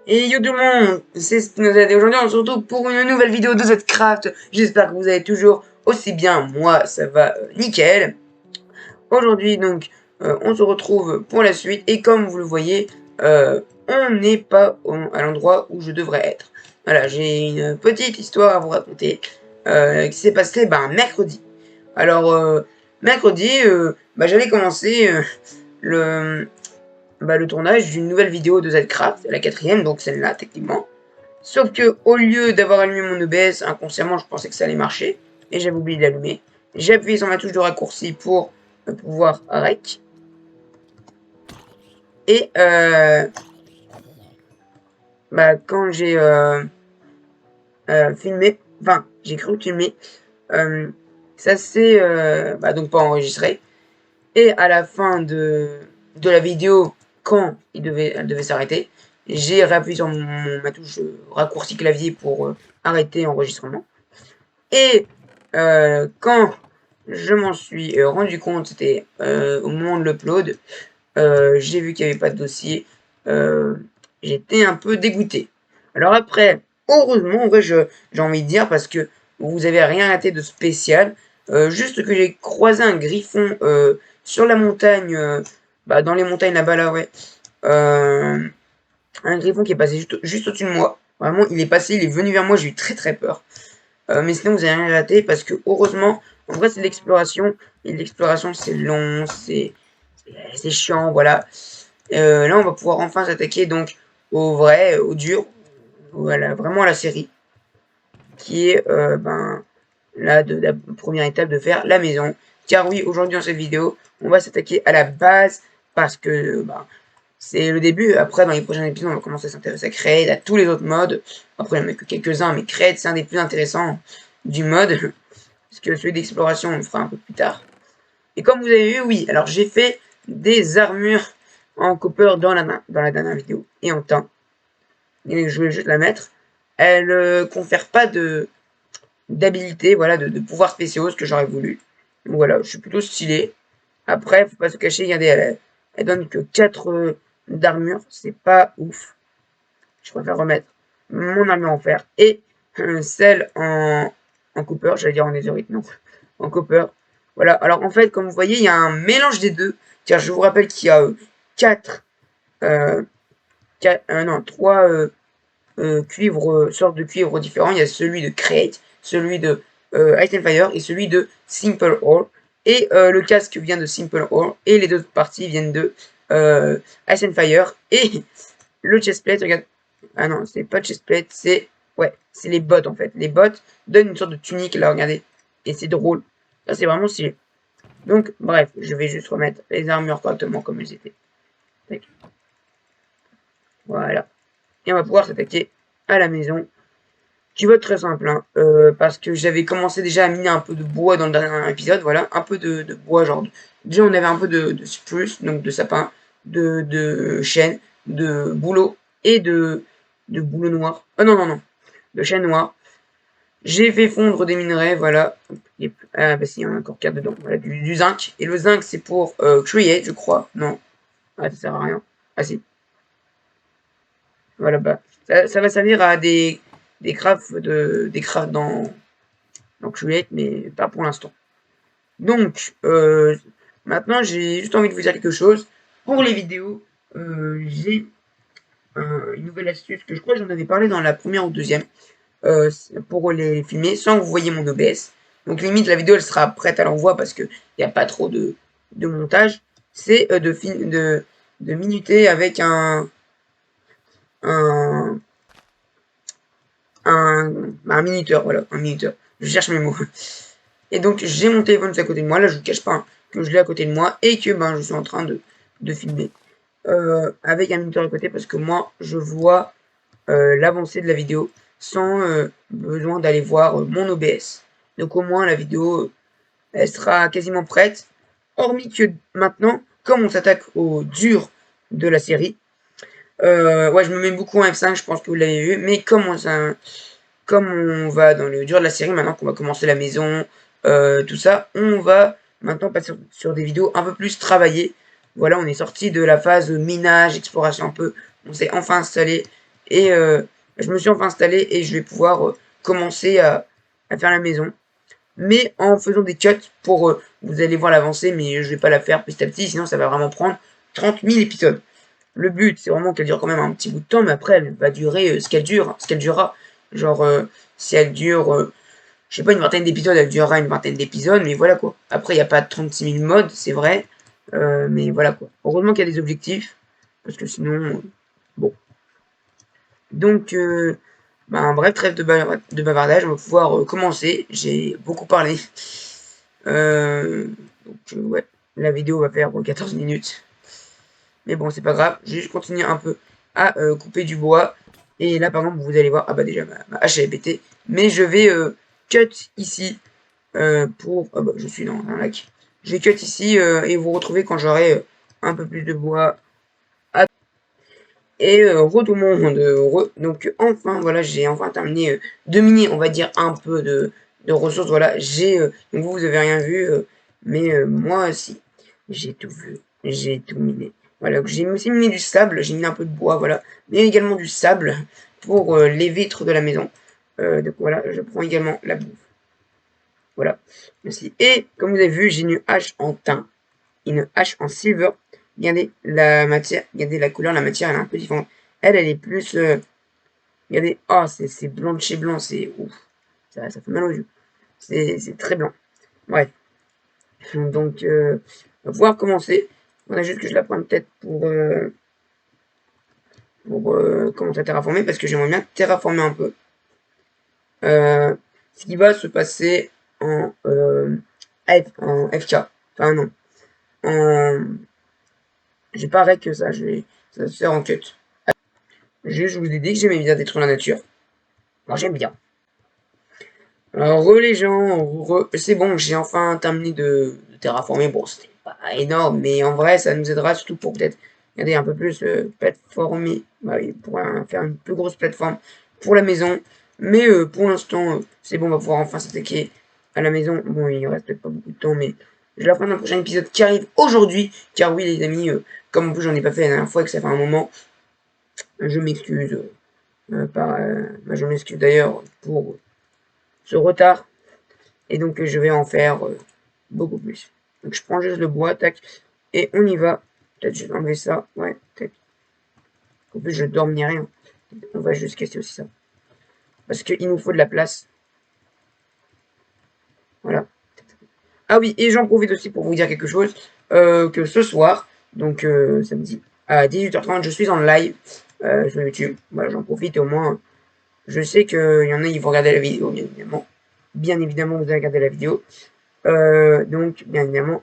Et yo tout le monde, c'est Spinozette et aujourd'hui on se retrouve pour une nouvelle vidéo de Zcraft. J'espère que vous allez toujours aussi bien, moi ça va nickel. Aujourd'hui donc on se retrouve pour la suite et comme vous le voyez, on n'est pas à l'endroit où je devrais être. Voilà, j'ai une petite histoire à vous raconter qui s'est passée mercredi. Alors mercredi, j'allais commencer le tournage d'une nouvelle vidéo de Zcraft, la quatrième, donc celle-là techniquement. Sauf que au lieu d'avoir allumé mon OBS, inconsciemment je pensais que ça allait marcher, et j'avais oublié de l'allumer. J'ai appuyé sur ma touche de raccourci pour pouvoir rec. Et quand j'ai filmé, enfin j'ai cru filmer, ça s'est donc pas enregistré. Et à la fin de la vidéo, quand elle devait s'arrêter, j'ai réappuyé sur ma touche raccourci clavier pour arrêter l'enregistrement. Et quand je m'en suis rendu compte, c'était au moment de l'upload, j'ai vu qu'il n'y avait pas de dossier. J'étais un peu dégoûté. Alors après, heureusement, en vrai, j'ai envie de dire, parce que vous avez rien raté de spécial. Juste que j'ai croisé un griffon sur la montagne, dans les montagnes là-bas, là, ouais. Un griffon qui est passé juste au-dessus de moi. Vraiment, il est passé, il est venu vers moi, j'ai eu très très peur. Mais sinon, vous avez rien raté parce que, heureusement, en vrai, c'est de l'exploration. Et l'exploration, c'est long, c'est chiant, voilà. Là, on va pouvoir enfin s'attaquer donc au vrai, au dur, voilà, vraiment à la série, qui est là de la première étape de faire la maison. Car oui, aujourd'hui dans cette vidéo, on va s'attaquer à la base parce que c'est le début. Après, dans les prochains épisodes, on va commencer à s'intéresser à Create, à tous les autres modes. Après, il n'y en a que quelques-uns, mais Create, c'est un des plus intéressants du mode. Parce que celui d'exploration, on le fera un peu plus tard. Et comme vous avez vu, oui, alors j'ai fait des armures en copper dans la dernière vidéo et en teint. Et je voulais juste la mettre. Elle confère pas d'habilité, voilà, de pouvoirs spéciaux, ce que j'aurais voulu. Donc voilà, je suis plutôt stylé. Après, faut pas se cacher, regardez, elle donne que 4 d'armure, c'est pas ouf. Je préfère remettre mon armure en fer et celle en copper, j'allais dire en netherite, non, en copper. Voilà, alors en fait, comme vous voyez, il y a un mélange des deux, car je vous rappelle qu'il y a 4, non, 3 cuivres, sortes de cuivres différents. Il y a celui de Create, celui de Ice and Fire et celui de Simple Ore. Et le casque vient de Simple Ore et les deux parties viennent de Ice and Fire. Et le chestplate, regarde. Ah non, c'est pas chestplate, c'est. Ouais, c'est les bottes en fait. Les bottes donnent une sorte de tunique là, regardez. Et c'est drôle. Ça, c'est vraiment stylé. Donc, bref, je vais juste remettre les armures correctement comme elles étaient. Tac. Voilà. Et on va pouvoir s'attaquer à la maison. Qui va être très simple, hein, parce que j'avais commencé déjà à miner un peu de bois dans le dernier épisode, voilà, un peu de bois, genre, déjà on avait un peu de spruce, donc de sapin, de chêne, de bouleau et de bouleau noir. Non, non, non, de chêne noir. J'ai fait fondre des minerais, voilà. Et, si, il y en a encore 4 dedans, voilà, du zinc. Et le zinc, c'est pour create, je crois. Non, ça sert à rien. Ah si, voilà, ça va servir à des crafts dans Create, mais pas pour l'instant. Donc, maintenant, j'ai juste envie de vous dire quelque chose. Pour les vidéos, j'ai une nouvelle astuce que je crois que j'en avais parlé dans la première ou deuxième, pour les filmer sans que vous voyez mon OBS. Donc, limite, la vidéo, elle sera prête à l'envoi parce qu'il n'y a pas trop de montage. C'est de minuter avec un minuteur, voilà, un minuteur. Je cherche mes mots. Et donc, j'ai mon téléphone à côté de moi. Là, je vous cache pas hein, que je l'ai à côté de moi et que je suis en train de filmer avec un minuteur à côté parce que moi, je vois l'avancée de la vidéo sans besoin d'aller voir mon OBS. Donc, au moins, la vidéo, elle sera quasiment prête. Hormis que maintenant, comme on s'attaque au dur de la série, ouais, je me mets beaucoup en F5, je pense que vous l'avez vu, mais comme on va dans le dur de la série, maintenant qu'on va commencer la maison, tout ça, on va maintenant passer sur des vidéos un peu plus travaillées. Voilà, on est sorti de la phase minage, exploration un peu, on s'est enfin installé Et je me suis enfin installé et je vais pouvoir commencer à faire la maison. Mais en faisant des cuts pour... vous allez voir l'avancée, mais je vais pas la faire petit à petit, sinon ça va vraiment prendre 30 000 épisodes. Le but, c'est vraiment qu'elle dure quand même un petit bout de temps, mais après, elle va durer ce qu'elle dure, ce qu'elle durera. Genre, si elle dure, je sais pas, une vingtaine d'épisodes, elle durera une vingtaine d'épisodes, mais voilà quoi. Après, il n'y a pas 36 000 modes, c'est vrai, mais voilà quoi. Heureusement qu'il y a des objectifs, parce que sinon, bon. Donc, bref, trêve de bavardage, on va pouvoir commencer. J'ai beaucoup parlé. Ouais, la vidéo va faire 14 minutes. Mais bon, c'est pas grave. Je vais juste continuer un peu à couper du bois. Et là, par exemple, vous allez voir, ah bah déjà, ma hache elle est pétée. Mais je vais cut ici pour... Ah bah, je suis dans un lac. Je vais cut ici et vous retrouver quand j'aurai un peu plus de bois. Et retournons donc enfin voilà, j'ai enfin terminé de miner, on va dire, un peu de ressources. Voilà, j'ai donc vous avez rien vu, mais moi si, j'ai tout vu, j'ai tout miné. Voilà, j'ai aussi miné du sable, j'ai miné un peu de bois, voilà, mais également du sable pour les vitres de la maison. Donc voilà, je prends également la bouffe. Voilà, merci. Et comme vous avez vu, j'ai une hache en tin, une hache en silver. Regardez la matière, regardez la couleur, la matière elle est un peu différente. Elle est plus... regardez, oh c'est blanc de chez blanc, c'est ouf. Ça fait mal aux yeux. C'est très blanc. Bref. Donc, on va pouvoir commencer. On a juste que je la prenne peut-être pour commencer à terraformer, parce que j'aimerais bien terraformer un peu. Ce qui va se passer en FK. Enfin non. En... J'ai pas rec que ça, ça va se faire en cut. Je vous ai dit que j'aimais bien détruire la nature. Moi j'aime bien. Alors les gens, c'est bon, j'ai enfin terminé de terraformer. Bon, c'était pas énorme, mais en vrai, ça nous aidera surtout pour peut-être regarder un peu plus plateformer. Bah oui, pour faire une plus grosse plateforme pour la maison. Mais pour l'instant, c'est bon, on va pouvoir enfin s'attaquer à la maison. Bon, il reste peut-être pas beaucoup de temps, mais je vais la prendre dans le prochain épisode qui arrive aujourd'hui. Car oui, les amis, comme vous, j'en ai pas fait la dernière fois et que ça fait un moment, je m'excuse. Je m'excuse d'ailleurs pour ce retard. Et donc je vais en faire beaucoup plus. Donc je prends juste le bois, tac, et on y va. Peut-être je vais enlever ça, ouais, tac. En plus je dors ni rien. On va juste casser aussi ça. Parce qu'il nous faut de la place. Voilà. Ah oui, et j'en profite aussi pour vous dire quelque chose. Que ce soir, donc samedi, à 18h30, je suis en live sur YouTube. Voilà, j'en profite au moins. Je sais qu'il y en a, ils vont regarder la vidéo, bien évidemment. Bien évidemment, vous allez regarder la vidéo. Donc, bien évidemment,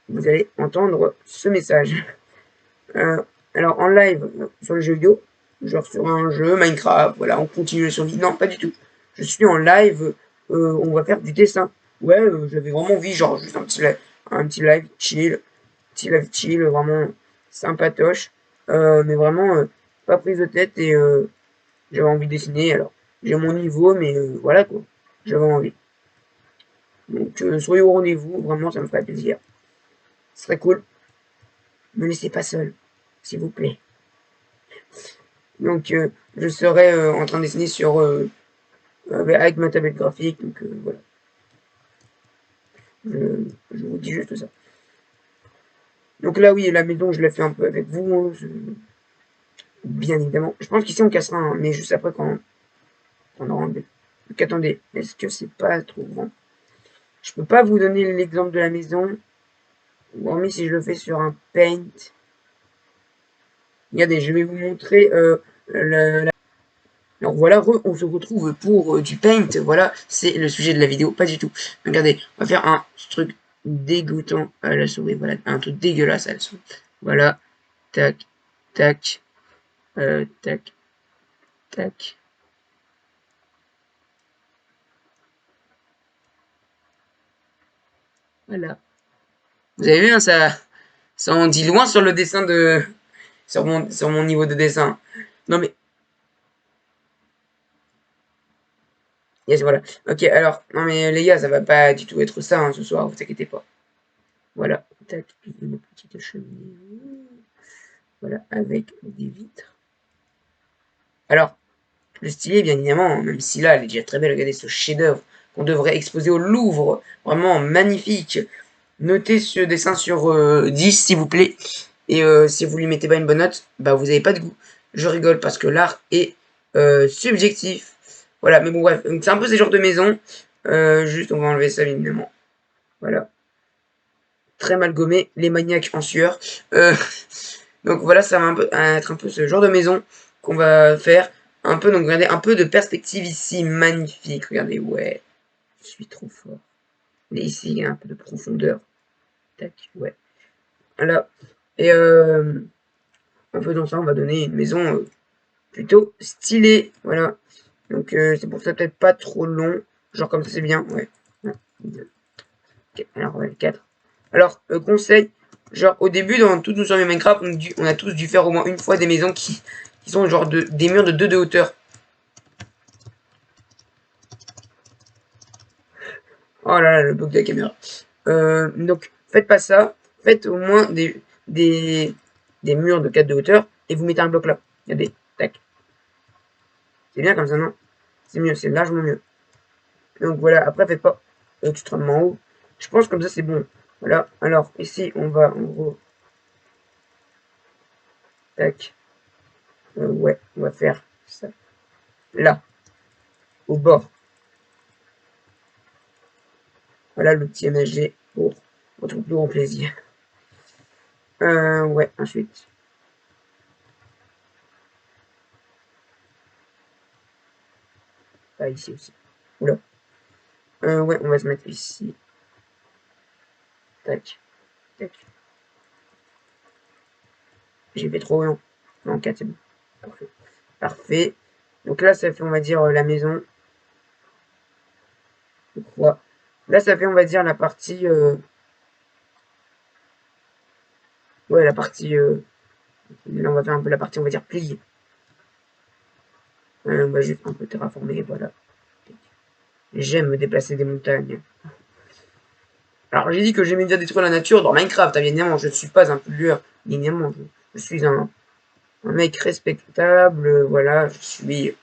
vous allez entendre ce message. Alors, en live, sur le jeu vidéo, genre sur un jeu, Minecraft, voilà, on continue la survie. Non, pas du tout. Je suis en live, on va faire du dessin. Ouais, j'avais vraiment envie, genre, juste un petit live chill, vraiment sympatoche. Mais vraiment, pas prise de tête et j'avais envie de dessiner. Alors, j'ai mon niveau, mais voilà quoi. J'avais envie. Donc, soyez au rendez-vous, vraiment, ça me ferait plaisir. Ce serait cool. Me laissez pas seul, s'il vous plaît. Donc, je serai en train de dessiner avec ma tablette graphique. Donc, voilà. Je vous dis juste ça. Donc là, oui, la maison, je la fais un peu avec vous. Hein, bien évidemment. Je pense qu'ici, on cassera, hein, mais juste après, quand on aura enlevé. Donc, attendez. Est-ce que c'est pas trop grand? Je peux pas vous donner l'exemple de la maison. Hormis si je le fais sur un paint. Regardez, je vais vous montrer alors voilà, on se retrouve pour du paint, voilà, c'est le sujet de la vidéo, pas du tout. Regardez, on va faire un truc dégoûtant à la souris, voilà, un truc dégueulasse à la souris. Voilà, tac, tac, tac, tac. Voilà. Vous avez vu, hein, ça en dit loin sur le dessin sur mon niveau de dessin. Non mais, yes, voilà. Ok, alors, non mais les gars, ça va pas du tout être ça, hein, ce soir, vous inquiétez pas. Voilà, tac, une petite cheminée. Voilà, avec des vitres. Alors, le stylet, bien évidemment, même si là, elle est déjà très belle, regardez ce chef-d'œuvre qu'on devrait exposer au Louvre, vraiment magnifique. Notez ce dessin sur 10, s'il vous plaît. Et si vous lui mettez pas une bonne note, bah vous avez pas de goût. Je rigole parce que l'art est subjectif. Voilà, mais bon bref, c'est un peu ces genres de maisons. Juste, on va enlever ça évidemment. Voilà, très mal gommé, les maniaques en sueur. Euh, donc voilà, ça va être un peu ce genre de maison qu'on va faire. Un peu, donc regardez, un peu de perspective ici, magnifique. Regardez, ouais, je suis trop fort. Mais ici, il y a un peu de profondeur. Tac, ouais. Voilà. Et en faisant ça, on va donner une maison plutôt stylée. Voilà. Donc c'est pour ça peut-être pas trop long. Genre comme ça, c'est bien. Ouais. Un, deux. Ok, alors, ouais, 4. Alors, conseil, genre au début, dans toutes nos survies Minecraft, on a tous dû faire au moins une fois des maisons qui sont genre des murs de 2 de hauteur. Oh là là, le bug de la caméra. Donc, faites pas ça. Faites au moins des murs de 4 de hauteur et vous mettez un bloc là. Regardez, tac. C'est bien comme ça, non? C'est mieux, c'est largement mieux. Donc voilà, après, faites pas extrêmement haut. Je pense comme ça, c'est bon. Voilà, alors ici, on va en gros, tac. Ouais, on va faire ça. Là, au bord. Voilà le petit MSG pour votre plus grand plaisir. Ouais, ensuite. Pas ici aussi. Oula. Ouais, on va se mettre ici. Tac, tac. J'ai fait trop long. Non, 4, c'est bon. Parfait. Parfait. Donc là, ça fait, on va dire, la maison. Je crois. Là, ça fait, on va dire, la partie... ouais, la partie... là, on va faire un peu la partie, on va dire, pliée. On va juste un peu terraformer, voilà. J'aime me déplacer des montagnes. Alors, j'ai dit que j'aimais bien détruire la nature dans Minecraft, évidemment. Je ne suis pas un pollueur, évidemment. Je suis un mec respectable, voilà. Je suis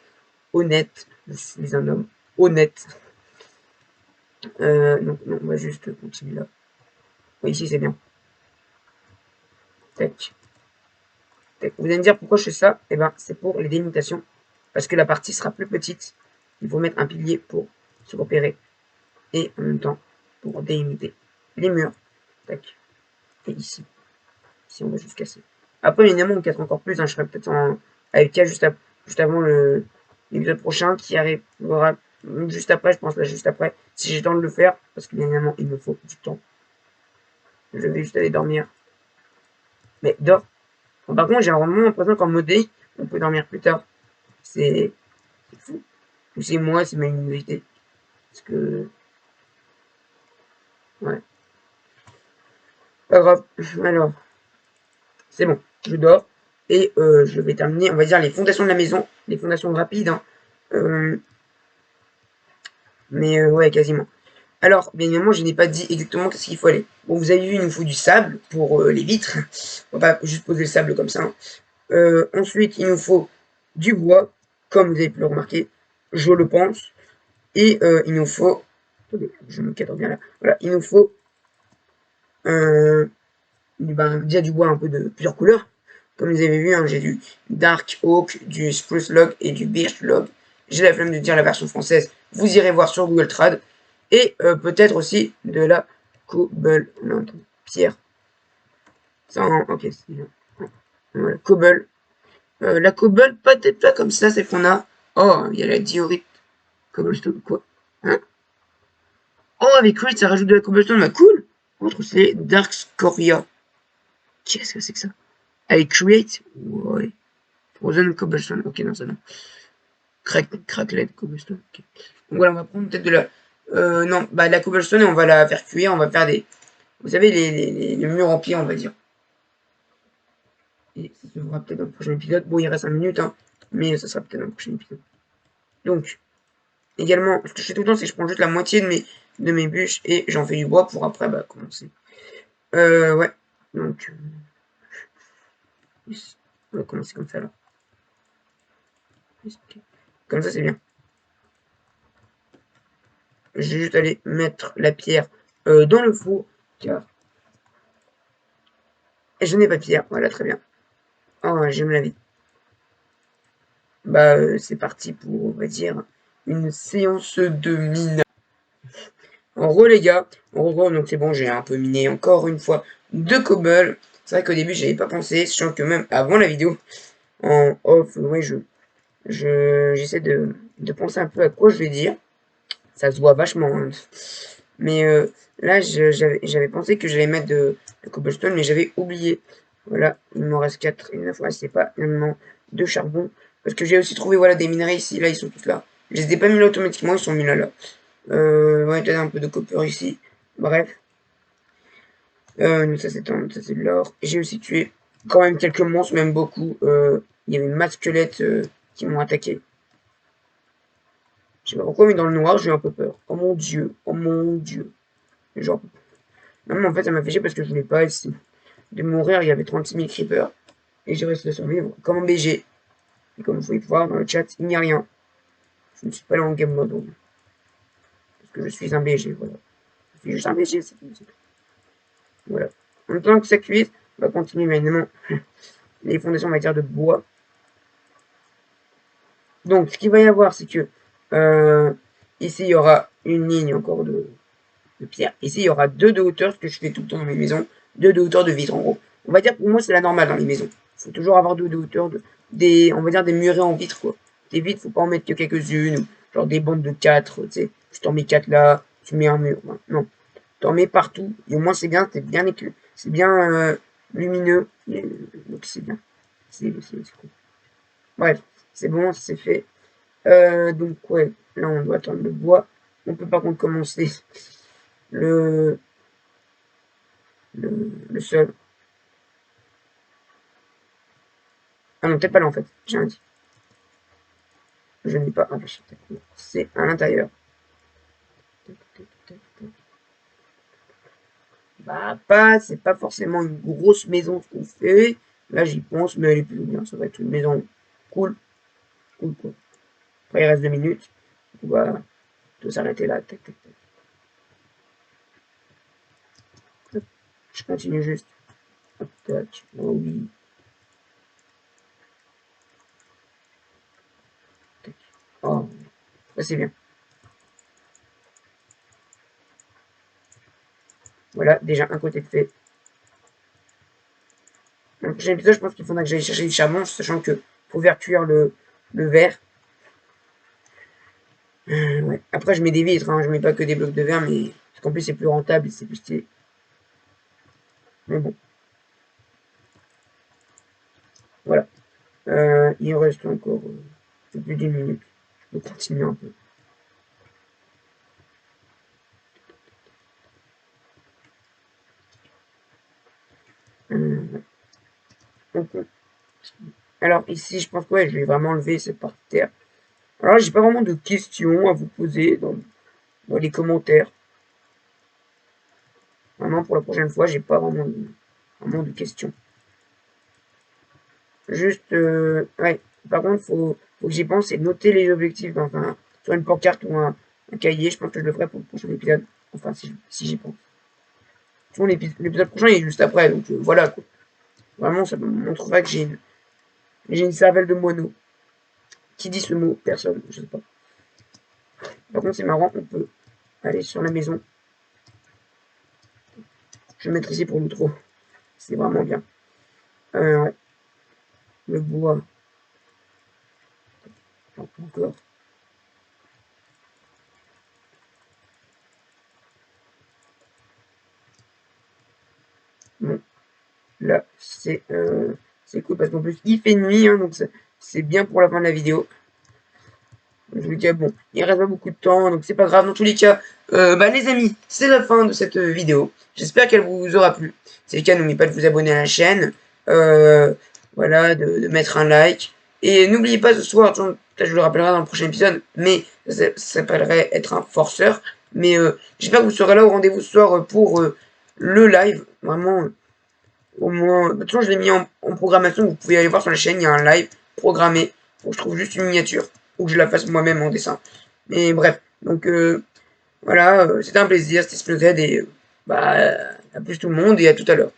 honnête. Je suis un homme honnête. Donc, non, on va juste continuer là. Oui, ici, c'est bien. Tac. Tac. Vous allez me dire pourquoi je fais ça? Eh ben, c'est pour les délimitations. Parce que la partie sera plus petite. Il faut mettre un pilier pour se repérer. Et en même temps, pour délimiter les murs. Tac. Et ici. Si on veut juste casser. Après, évidemment, on casse encore plus. Hein, je serai peut-être en AFK juste avant l'épisode prochain qui arrivera juste après, je pense, là, juste après. Si j'ai le temps de le faire, parce que bien évidemment, il me faut du temps. Je vais juste aller dormir. Mais dors. Bon, par contre, j'ai vraiment l'impression qu'en modé, on peut dormir plus tard. C'est fou. Ou c'est moi, c'est ma immunité. Parce que. Ouais. Pas grave. Alors, c'est bon. Je dors. Et je vais terminer, on va dire, les fondations de la maison. Les fondations rapides. Hein. Mais ouais, quasiment. Alors, bien évidemment, je n'ai pas dit exactement qu'est-ce qu'il faut aller. Bon, vous avez vu, il nous faut du sable pour les vitres. On va pas juste poser le sable comme ça. Hein. Ensuite, il nous faut du bois, comme vous avez pu le remarquer, je le pense. Et il nous faut... Attendez, je me cadre bien là. Voilà, il nous faut déjà du bois un peu de plusieurs couleurs. Comme vous avez vu, hein, j'ai du Dark Oak, du Spruce Log et du Birch Log. J'ai la flemme de dire la version française. Vous irez voir sur Google Trad. Et peut-être aussi de la cobble. Non, pierre. Ok, c'est bien. Voilà, cobble. La cobble, peut-être pas comme ça, c'est qu'on a. Oh, il y a la diorite. Cobblestone, quoi. Hein? Oh, avec Creed, ça rajoute de la cobblestone, bah cool. Autre, c'est Dark Scoria. Qu'est-ce que c'est que ça? Avec Create? Ouais. Frozen Cobblestone. Ok, non, ça non. Cracklet Cobblestone. Ok. Donc voilà, on va prendre peut-être de la. Non, bah de la cobblestone et on va la faire cuire. On va faire des. Vous savez, les murs en pierre, on va dire. Et ça se fera peut-être dans le prochain épisode. Bon, il reste 5 minutes, hein, mais ça sera peut-être dans le prochain épisode. Donc, également, ce que je fais tout le temps, c'est que je prends juste la moitié de mes bûches et j'en fais du bois pour après bah, commencer. Ouais. Donc, on va commencer comme ça là. Comme ça, c'est bien. J'ai juste allé mettre la pierre dans le four, car et je n'ai pas de pierre. Voilà, très bien. Oh, j'aime la vie. Bah, c'est parti pour, on va dire, une séance de mine. En gros, les gars, en gros, donc c'est bon, j'ai un peu miné encore une fois de cobble. C'est vrai qu'au début, j'avais pas pensé, sachant que même avant la vidéo, en off, ouais, j'essaie de penser un peu à quoi je vais dire. Ça se voit vachement, hein. Mais là, j'avais pensé que j'allais mettre de cobblestone, mais j'avais oublié. Voilà, il m'en reste 4 et 9. Ouais, c'est pas énormément de charbon. Parce que j'ai aussi trouvé voilà, des minerais ici. Là, ils sont tous là. Je les ai pas mis là automatiquement, ils sont mis là. Ouais, peut-être un peu de copper ici. Bref. Ça, c'est de l'or. J'ai aussi tué quand même quelques monstres, même beaucoup. Il y avait une masse squelettes qui m'ont attaqué. Je sais pas pourquoi, mais dans le noir, j'ai eu un peu peur. Oh mon dieu, oh mon dieu. Genre, non, mais en fait, ça m'a fait chier parce que je voulais pas essayer de mourir. Il y avait 36 000 creepers. Et j'ai réussi à survivre comme un BG. Et comme vous pouvez voir dans le chat, il n'y a rien. Je ne suis pas là en game mode. Parce que je suis un BG, voilà. Je suis juste un BG, c'est tout. Voilà. En même temps que ça cuise, on va continuer maintenant les fondations en matière de bois. Donc, ce qu'il va y avoir, c'est que ici, il y aura une ligne encore de pierre. Ici, il y aura 2 de hauteur, ce que je fais tout le temps dans mes maisons. 2 de hauteur de vitre, en gros. On va dire, pour moi, c'est la normale dans les maisons. Il faut toujours avoir 2 de hauteur, on va dire, des murets en vitre, quoi. Des vitres, faut pas en mettre que quelques-unes, genre des bandes de 4, tu sais. Tu t'en mets 4 là, tu mets un mur. Non. T'en mets partout. Et au moins, c'est bien, c'est bien lumineux. Donc, c'est bien. C'est cool. Bref, c'est bon, c'est fait. Donc, ouais, là, on doit attendre le bois. On peut par contre commencer le, le sol. Ah non, peut-être pas là en fait, j'ai un dit. Je n'ai pas. Ah, c'est à l'intérieur. Bah, c'est pas forcément une grosse maison ce qu'on fait. Là, j'y pense, mais elle est plus bien. Ça va être une maison cool. Cool, cool. Après, il reste 2 minutes. On va tout s'arrêter là. Tac, tac, tac. Hop. Je continue juste. Hop, tac. Oh oui. Tac. Oh, ça c'est bien. Voilà, déjà un côté de fait. Dans le prochain épisode, je pense qu'il faudra que j'aille chercher du charbon, sachant que faut faire cuire le verre. Ouais. Après, je mets des vitres, hein, je mets pas que des blocs de verre, mais parce qu'en plus c'est plus rentable et c'est plus stylé. Mais bon, voilà. Il reste encore plus d'une minute. Je peux continuer un peu. Donc, alors ici, je pense que ouais, je vais vraiment enlever cette partie de terre. Alors, j'ai pas vraiment de questions à vous poser dans les commentaires. Vraiment, pour la prochaine fois, j'ai pas vraiment de questions. Juste, ouais. Par contre, faut que j'y pense et noter les objectifs dans sur une pancarte ou un cahier. Je pense que je le ferai pour le prochain épisode. Enfin, si j'y pense. L'épisode prochain il est juste après, donc voilà quoi. Vraiment, ça me montrera que j'ai une cervelle de moineau. Qui dit ce mot? Personne, je sais pas. Par contre, c'est marrant, on peut aller sur la maison. Je vais mettre ici pour l'outro. C'est vraiment bien. Ouais. Le bois. Encore. Bon. Là, c'est cool parce qu'en plus, il fait nuit, hein, donc c'est bien pour la fin de la vidéo. Je vous dis, bon, il reste pas beaucoup de temps, donc c'est pas grave. Dans tous les cas, bah les amis, c'est la fin de cette vidéo. J'espère qu'elle vous aura plu. Si c'est le cas, n'oubliez pas de vous abonner à la chaîne. Voilà, de mettre un like. Et n'oubliez pas ce soir, je le rappellerai dans le prochain épisode, mais ça s'appellerait être un forceur. Mais j'espère que vous serez là au rendez-vous ce soir pour le live. Vraiment, au moins, de toute façon, je l'ai mis en programmation. Vous pouvez aller voir sur la chaîne, il y a un live programmé Faut que je trouve juste une miniature ou que je la fasse moi-même en dessin. Mais bref, donc voilà, c'était un plaisir, c'était Spinoted et bah, à plus tout le monde et à tout à l'heure.